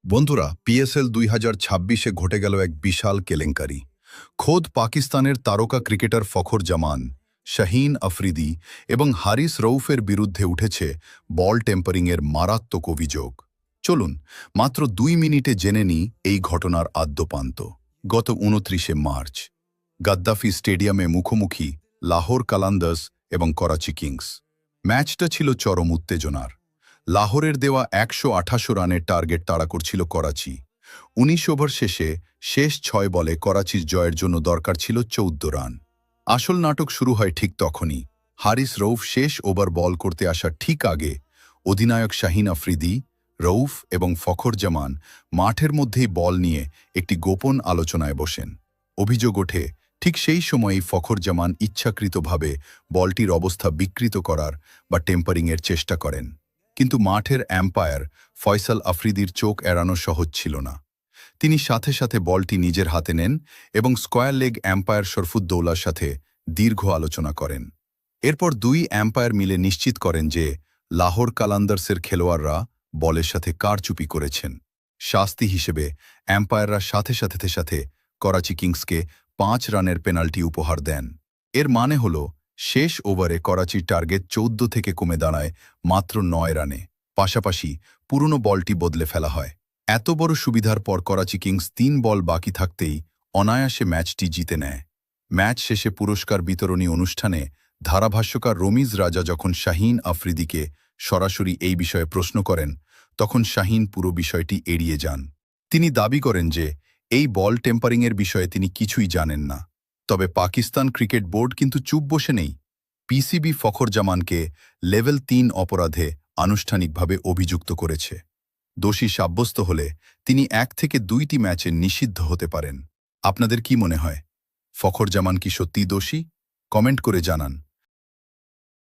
বন্ধুরা, পিএসএল 2026-এ ঘটে গেল এক বিশাল কেলেঙ্কারি। খোদ পাকিস্তানের তারকা ক্রিকেটার ফখর জামান, শাহীন আফ্রিদি এবং হারিস রউফের বিরুদ্ধে উঠেছে বল টেম্পারিংয়ের মারাত্মক অভিযোগ। চলুন মাত্র 2 মিনিটে জেনে নিই এই ঘটনার আদ্যোপান্ত। গত 29শে মার্চ গাদ্দাফি স্টেডিয়ামে মুখোমুখি লাহোর কালান্দার্স এবং করাচি কিংস। ম্যাচটা ছিল চরম উত্তেজনার। লাহোরের দেওয়া 128 রানের টার্গেট তাড়া করছিল করাচি। 19 ওভার শেষে শেষ 6 বলে করাচির জয়ের জন্য দরকার ছিল 14 রান। আসল নাটক শুরু হয় ঠিক তখনই। হারিস রউফ শেষ ওভার বল করতে আসার ঠিক আগে অধিনায়ক শাহীন আফ্রিদি, রউফ এবং ফখর জামান মাঠের মধ্যেই বল নিয়ে একটি গোপন আলোচনায় বসেন। অভিযোগ ওঠে ঠিক সেই সময়েই ফখর জামান ইচ্ছাকৃতভাবে বলটির অবস্থা বিকৃত করার বা টেম্পারিংয়ের চেষ্টা করেন। কিন্তু মাঠের অ্যাম্পায়ার ফয়সাল আফ্রিদির চোখ এড়ানো সহজ ছিল না। তিনি সাথে সাথে বলটি নিজের হাতে নেন এবং স্কয়ার লেগ অ্যাম্পায়ার শরফুদ্দৌলার সাথে দীর্ঘ আলোচনা করেন। এরপর 2 অ্যাম্পায়ার মিলে নিশ্চিত করেন যে লাহোর কালান্দার্সের খেলোয়াড়রা বলের সাথে কারচুপি করেছেন। শাস্তি হিসেবে অ্যাম্পায়াররা সাথে সাথে করাচি কিংসকে 5 রানের পেনাল্টি উপহার দেন। এর মানে হল শেষ ওভারে করাচির টার্গেট 14 থেকে কমে দাঁড়ায় মাত্র 9 রানে। পাশাপাশি পুরনো বলটি বদলে ফেলা হয়। এত বড় সুবিধার পর করাচি কিংস 3 বল বাকি থাকতেই অনায়াসে ম্যাচটি জিতে নেয়। ম্যাচ শেষে পুরস্কার বিতরণী অনুষ্ঠানে ধারাভাষ্যকার রমিজ রাজা যখন শাহীন আফ্রিদিকে সরাসরি এই বিষয়ে প্রশ্ন করেন, তখন শাহীন পুরো বিষয়টি এড়িয়ে যান। তিনি দাবি করেন যে এই বল টেম্পারিংয়ের বিষয়ে তিনি কিছুই জানেন না। তবে পাকিস্তান ক্রিকেট বোর্ড কিন্তু চুপ বসে নেই। পিসিবি ফখর জামানকে লেভেল 3 অপরাধে আনুষ্ঠানিকভাবে অভিযুক্ত করেছে। দোষী সাব্যস্ত হলে তিনি 1 থেকে 2টি ম্যাচে নিষিদ্ধ হতে পারেন। আপনাদের কি মনে হয়, ফখর জামান কি সত্যিই দোষী? কমেন্ট করে জানান।